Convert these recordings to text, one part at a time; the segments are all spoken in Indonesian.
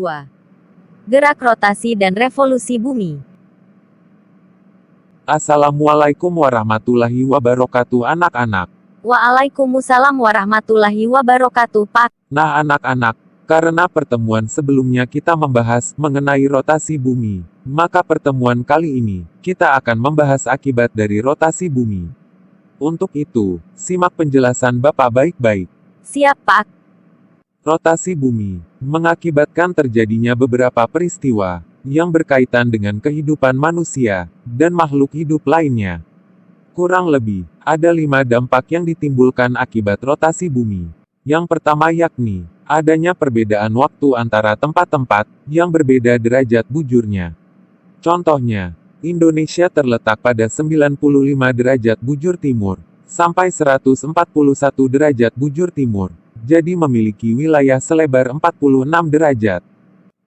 2. Gerak rotasi dan revolusi bumi. Assalamualaikum warahmatullahi wabarakatuh anak-anak. Waalaikumsalam warahmatullahi wabarakatuh, Pak. Nah anak-anak, karena pertemuan sebelumnya kita membahas mengenai rotasi bumi, maka pertemuan kali ini, kita akan membahas akibat dari rotasi bumi. Untuk itu, simak penjelasan Bapak baik-baik. Siap, Pak. Rotasi bumi mengakibatkan terjadinya beberapa peristiwa yang berkaitan dengan kehidupan manusia dan makhluk hidup lainnya. Kurang lebih, ada 5 dampak yang ditimbulkan akibat rotasi bumi. Yang pertama yakni, adanya perbedaan waktu antara tempat-tempat yang berbeda derajat bujurnya. Contohnya, Indonesia terletak pada 95 derajat bujur timur, sampai 141 derajat bujur timur, jadi memiliki wilayah selebar 46 derajat.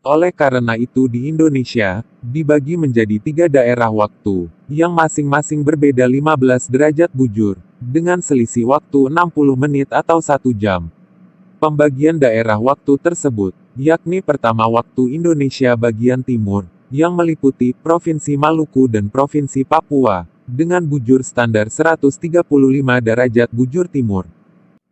Oleh karena itu di Indonesia, dibagi menjadi 3 daerah waktu, yang masing-masing berbeda 15 derajat bujur, dengan selisih waktu 60 menit atau 1 jam. Pembagian daerah waktu tersebut, yakni pertama waktu Indonesia bagian timur, yang meliputi Provinsi Maluku dan Provinsi Papua, dengan bujur standar 135 derajat bujur timur.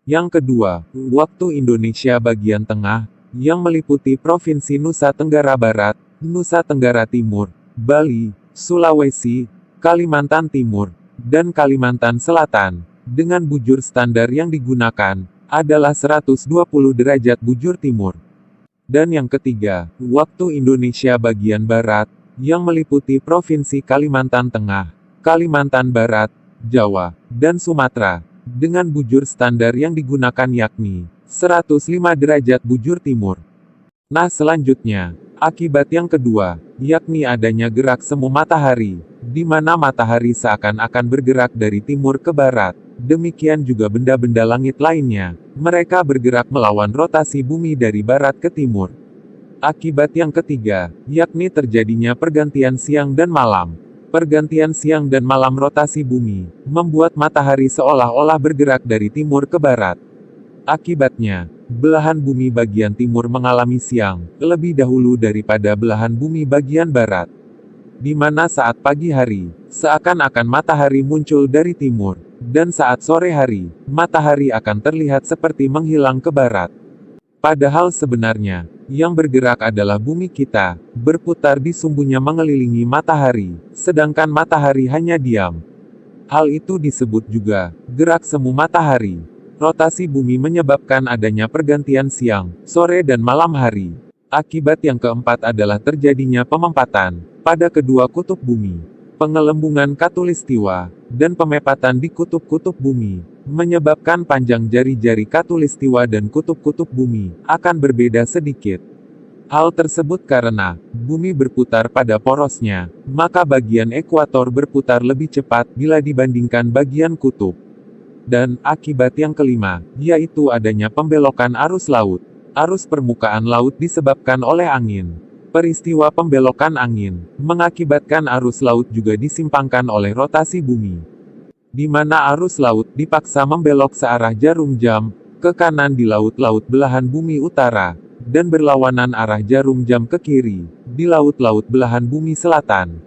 Yang kedua, waktu Indonesia bagian tengah, yang meliputi Provinsi Nusa Tenggara Barat, Nusa Tenggara Timur, Bali, Sulawesi, Kalimantan Timur, dan Kalimantan Selatan, dengan bujur standar yang digunakan, adalah 120 derajat bujur timur. Dan yang ketiga, waktu Indonesia bagian Barat, yang meliputi Provinsi Kalimantan Tengah, Kalimantan Barat, Jawa, dan Sumatera, dengan bujur standar yang digunakan yakni 105 derajat bujur timur. Nah selanjutnya, akibat yang kedua, yakni adanya gerak semu matahari, di mana matahari seakan-akan bergerak dari timur ke barat. Demikian juga benda-benda langit lainnya, mereka bergerak melawan rotasi bumi dari barat ke timur. Akibat yang ketiga, yakni terjadinya pergantian siang dan malam. Pergantian siang dan malam rotasi bumi, membuat matahari seolah-olah bergerak dari timur ke barat. Akibatnya, belahan bumi bagian timur mengalami siang, lebih dahulu daripada belahan bumi bagian barat. Di mana saat pagi hari, seakan-akan matahari muncul dari timur, dan saat sore hari, matahari akan terlihat seperti menghilang ke barat. Padahal sebenarnya, yang bergerak adalah bumi kita, berputar di sumbunya mengelilingi matahari, sedangkan matahari hanya diam. Hal itu disebut juga, gerak semu matahari. Rotasi bumi menyebabkan adanya pergantian siang, sore dan malam hari. Akibat yang keempat adalah terjadinya pemempatan pada kedua kutub bumi. Pengelembungan khatulistiwa dan pemepatan di kutub-kutub bumi menyebabkan panjang jari-jari khatulistiwa dan kutub-kutub bumi akan berbeda sedikit. Hal tersebut karena bumi berputar pada porosnya, maka bagian ekuator berputar lebih cepat bila dibandingkan bagian kutub. Dan akibat yang kelima, yaitu adanya pembelokan arus laut. Arus permukaan laut disebabkan oleh angin. Peristiwa pembelokan angin mengakibatkan arus laut juga disimpangkan oleh rotasi bumi, di mana arus laut dipaksa membelok searah jarum jam ke kanan di laut-laut belahan bumi utara, dan berlawanan arah jarum jam ke kiri di laut-laut belahan bumi selatan.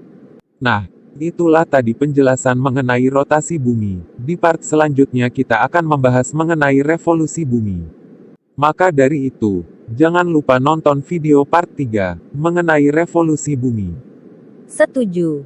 Nah, itulah tadi penjelasan mengenai rotasi bumi. Di part selanjutnya kita akan membahas mengenai revolusi bumi. Maka dari itu, jangan lupa nonton video part 3, mengenai revolusi bumi. Setuju.